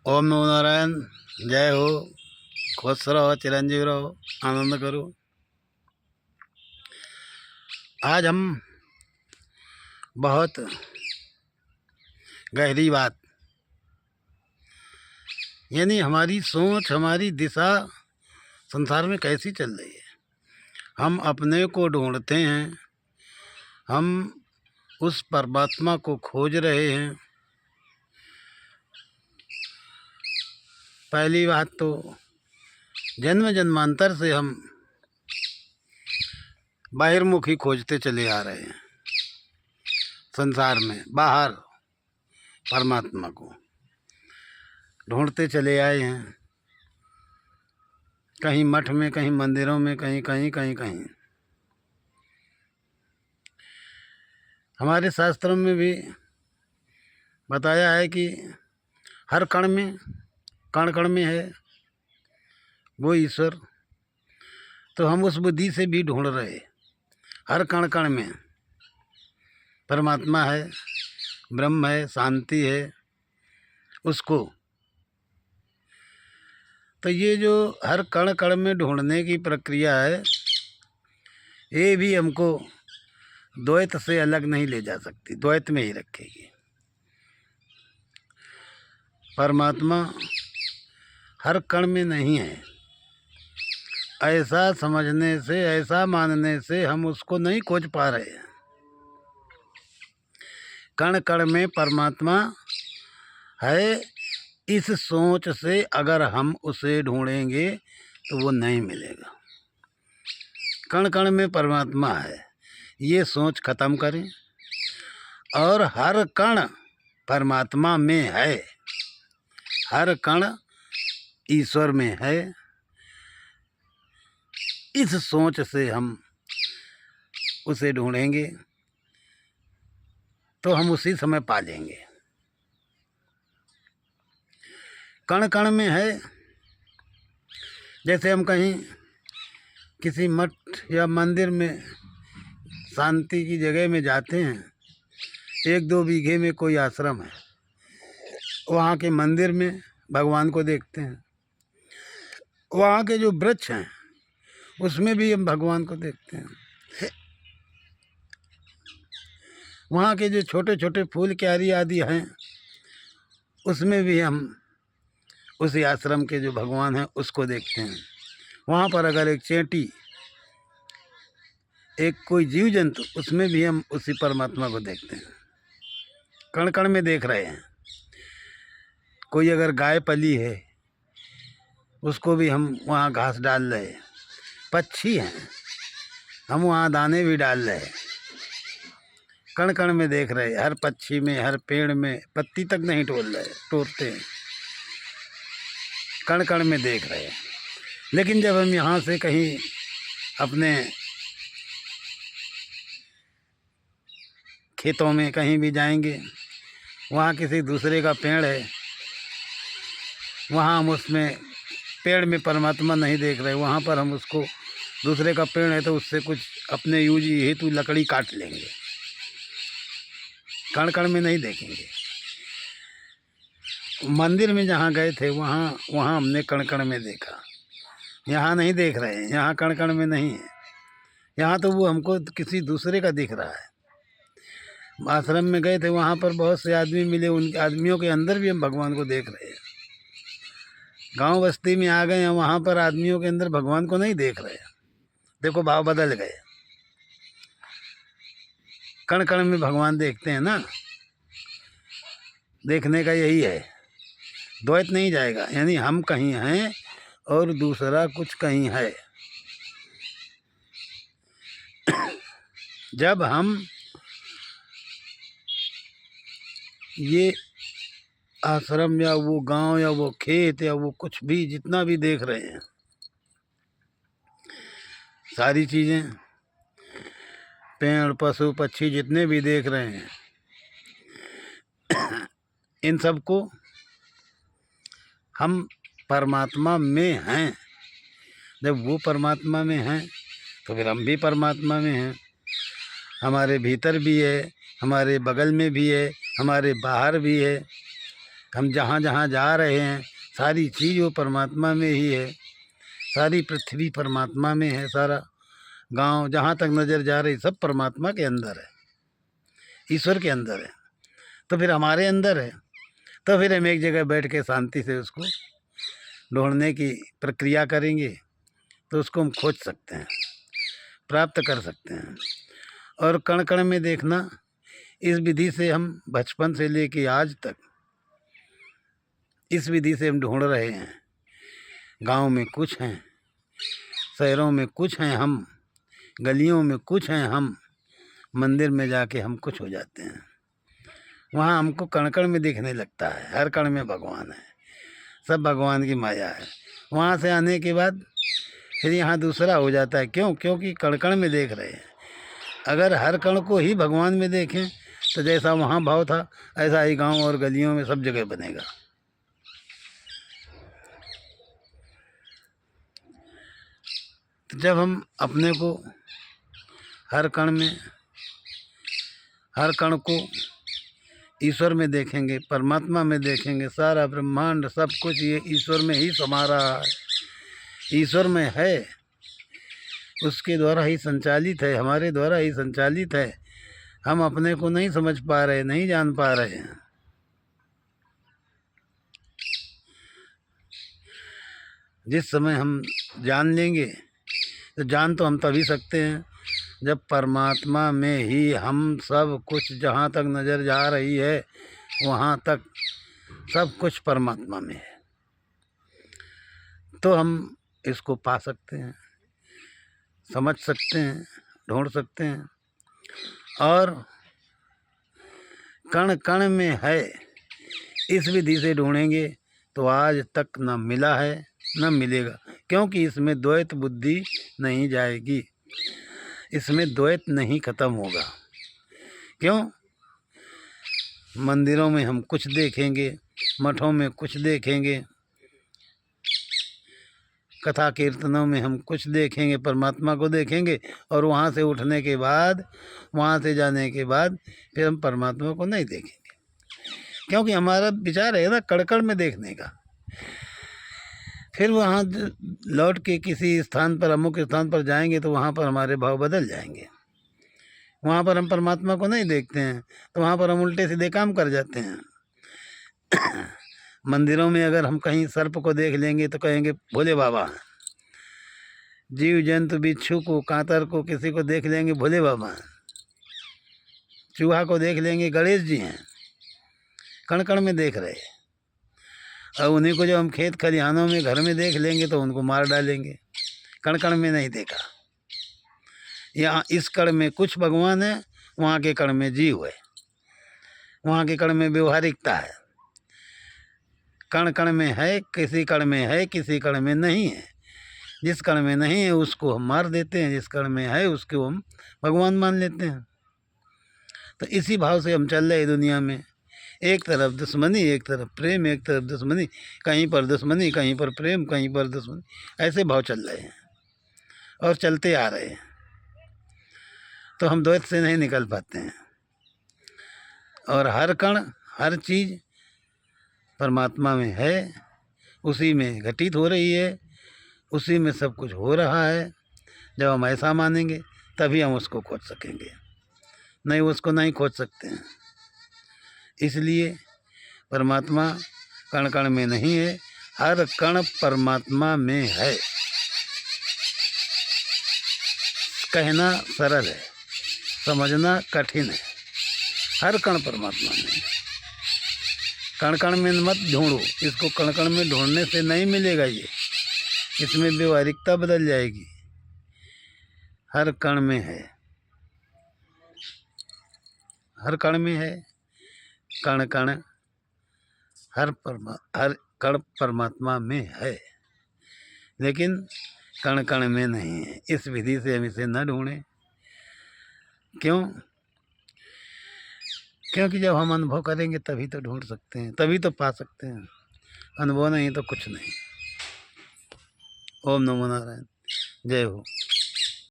ओम नमो नारायण। जय हो। खुश रहो, चिरंजीव रहो, आनंद करो। आज हम बहुत गहरी बात, यानी हमारी सोच, हमारी दिशा संसार में कैसी चल रही है। हम अपने को ढूंढते हैं, हम उस परमात्मा को खोज रहे हैं। पहली बात तो जन्म जन्मांतर से हम बाहिर्मुखी खोजते चले आ रहे हैं संसार में। बाहर परमात्मा को ढूंढते चले आए हैं, कहीं मठ में, कहीं मंदिरों में, कहीं कहीं कहीं कहीं। हमारे शास्त्रों में भी बताया है कि हर कण में, कण कण में है वो ईश्वर। तो हम उस बुद्धि से भी ढूंढ रहे, हर कण कण में परमात्मा है, ब्रह्म है, शांति है, उसको। तो ये जो हर कण कण में ढूंढने की प्रक्रिया है, ये भी हमको द्वैत से अलग नहीं ले जा सकती, द्वैत में ही रखेगी। परमात्मा हर कण में नहीं है, ऐसा समझने से, ऐसा मानने से हम उसको नहीं खोज पा रहे हैं। कण कण में परमात्मा है, इस सोच से अगर हम उसे ढूंढेंगे तो वो नहीं मिलेगा। कण कण में परमात्मा है, ये सोच खत्म करें। और हर कण परमात्मा में है, हर कण ईश्वर में है, इस सोच से हम उसे ढूंढेंगे तो हम उसी समय पा लेंगे। कण कण में है। जैसे हम कहीं किसी मठ या मंदिर में, शांति की जगह में जाते हैं, 1-2 बीघे में कोई आश्रम है, वहाँ के मंदिर में भगवान को देखते हैं। वहाँ के जो वृक्ष हैं उसमें भी हम भगवान को देखते हैं। वहाँ के जो छोटे छोटे फूल क्यारी आदि हैं उसमें भी हम उसी आश्रम के जो भगवान हैं उसको देखते हैं। वहाँ पर अगर एक चींटी, एक कोई जीव जंतु, उसमें भी हम उसी परमात्मा को देखते हैं। कण कण में देख रहे हैं। कोई अगर गाय पली है उसको भी हम वहाँ घास डाल रहे हैं। पक्षी हैं, हम वहाँ दाने भी डाल रहे हैं। कण कण में देख रहे, हर पक्षी में, हर पेड़ में पत्ती तक नहीं तोड़ रहे, तोड़ते हैं। कण कण में देख रहे हैं। लेकिन जब हम यहाँ से कहीं अपने खेतों में कहीं भी जाएंगे, वहाँ किसी दूसरे का पेड़ है, वहाँ हम उसमें पेड़ में परमात्मा नहीं देख रहे, वहाँ पर हम उसको, दूसरे का पेड़ है तो उससे कुछ अपने यूज हेतु लकड़ी काट लेंगे। कण कण में नहीं देखेंगे। मंदिर में जहाँ गए थे वहाँ हमने कण कण में देखा। यहाँ नहीं देख रहे हैं, यहाँ कण कण में नहीं है। यहाँ तो वो हमको किसी दूसरे का दिख रहा है। आश्रम में गए थे, वहाँ पर बहुत से आदमी मिले, उन आदमियों के अंदर भी हम भगवान को देख रहे हैं। गांव बस्ती में आ गए हैं, वहाँ पर आदमियों के अंदर भगवान को नहीं देख रहे हैं। देखो भाव बदल गए। कण कण में भगवान देखते हैं ना। देखने का यही है, द्वैत नहीं जाएगा। यानी हम कहीं हैं और दूसरा कुछ कहीं है। जब हम ये आश्रम या वो गांव या वो खेत या वो कुछ भी, जितना भी देख रहे हैं, सारी चीज़ें, पेड़, पशु, पक्षी जितने भी देख रहे हैं, इन सब को हम परमात्मा में हैं। जब वो परमात्मा में हैं तो फिर हम भी परमात्मा में हैं। हमारे भीतर भी है, हमारे बगल में भी है, हमारे बाहर भी है। हम जहाँ जहाँ जा रहे हैं सारी चीज़ वो परमात्मा में ही है, सारी पृथ्वी परमात्मा में है, सारा गांव जहाँ तक नज़र जा रही सब परमात्मा के अंदर है, ईश्वर के अंदर है। तो फिर हमारे अंदर है, तो फिर हम एक जगह बैठ के शांति से उसको ढूंढने की प्रक्रिया करेंगे तो उसको हम खोज सकते हैं, प्राप्त कर सकते हैं। और कण कण में देखना, इस विधि से हम बचपन से लेके आज तक इस विधि से हम ढूंढ रहे हैं। गांव में कुछ हैं, शहरों में कुछ हैं, हम गलियों में कुछ हैं, हम मंदिर में जाके हम कुछ हो जाते हैं। वहाँ हमको कण कण में दिखने लगता है, हर कण में भगवान है, सब भगवान की माया है। वहाँ से आने के बाद फिर यहाँ दूसरा हो जाता है। क्यों? क्योंकि कण कण में देख रहे हैं। अगर हर कण को ही भगवान में देखें तो जैसा वहाँ भाव था ऐसा ही गांव और गलियों में सब जगह बनेगा। तो जब हम अपने को हर कण में, हर कण को ईश्वर में देखेंगे, परमात्मा में देखेंगे, सारा ब्रह्मांड सब कुछ ये ईश्वर में ही समा रहा है, ईश्वर में है, उसके द्वारा ही संचालित है, हमारे द्वारा ही संचालित है। हम अपने को नहीं समझ पा रहे, नहीं जान पा रहे हैं। जिस समय हम जान लेंगे, तो जान तो हम तभी सकते हैं जब परमात्मा में ही हम सब कुछ, जहाँ तक नज़र जा रही है वहाँ तक सब कुछ परमात्मा में है, तो हम इसको पा सकते हैं, समझ सकते हैं, ढूंढ सकते हैं। और कण कण में है, इस विधि से ढूंढेंगे तो आज तक न मिला है न मिलेगा, क्योंकि इसमें द्वैत बुद्धि नहीं जाएगी, इसमें द्वैत नहीं खत्म होगा। क्यों? मंदिरों में हम कुछ देखेंगे, मठों में कुछ देखेंगे, कथा कीर्तनों में हम कुछ देखेंगे, परमात्मा को देखेंगे, और वहाँ से उठने के बाद, वहाँ से जाने के बाद फिर हम परमात्मा को नहीं देखेंगे, क्योंकि हमारा विचार है ना कड़कड़ में देखने का। फिर वहाँ लौट के किसी स्थान पर, अमुक स्थान पर जाएंगे तो वहाँ पर हमारे भाव बदल जाएंगे। वहाँ पर हम परमात्मा को नहीं देखते हैं तो वहाँ पर हम उल्टे सीधे काम कर जाते हैं। मंदिरों में अगर हम कहीं सर्प को देख लेंगे तो कहेंगे भोले बाबा, जीव जंतु बिच्छू को, कांतर को, किसी को देख लेंगे भोले बाबा, चूहा को देख लेंगे गणेश जी हैं, कण कण में देख रहे। और उन्हीं को जब हम खेत खलिहानों में, घर में देख लेंगे तो उनको मार डालेंगे, कण कण में नहीं देखा। यहाँ इस कण में कुछ भगवान है, वहाँ के कण में जीव है, वहाँ के कण में व्यवहारिकता है। कण कण में है, किसी कण में है, किसी कण में नहीं है। जिस कण में नहीं है उसको हम मार देते हैं, जिस कण में है उसको हम भगवान मान लेते हैं। तो इसी भाव से हम चल रहे दुनिया में, एक तरफ दुश्मनी, एक तरफ प्रेम, एक तरफ दुश्मनी, कहीं पर दुश्मनी, कहीं पर प्रेम, कहीं पर दुश्मनी, ऐसे भाव चल रहे हैं और चलते आ रहे हैं। तो हम द्वैत से नहीं निकल पाते हैं। और हर कण, हर चीज़ परमात्मा में है, उसी में घटित हो रही है, उसी में सब कुछ हो रहा है। जब हम ऐसा मानेंगे तभी हम उसको खोज सकेंगे, नहीं उसको नहीं खोज सकते हैं। इसलिए परमात्मा कण कण में नहीं है, हर कण परमात्मा में है। कहना सरल है, समझना कठिन है। हर कण परमात्मा में है। कण कण में मत ढूंढो इसको, कण कण में ढूंढने से नहीं मिलेगा ये, इसमें व्यवहारिकता बदल जाएगी। हर कण में है, हर कण में है, कण कण, हर कण परमात्मा में है, लेकिन कण कण में नहीं है। इस विधि से हम इसे न ढूंढें। क्यों? क्योंकि जब हम अनुभव करेंगे तभी तो ढूंढ सकते हैं, तभी तो पा सकते हैं। अनुभव नहीं तो कुछ नहीं। ओम नमो नारायण। जय हो।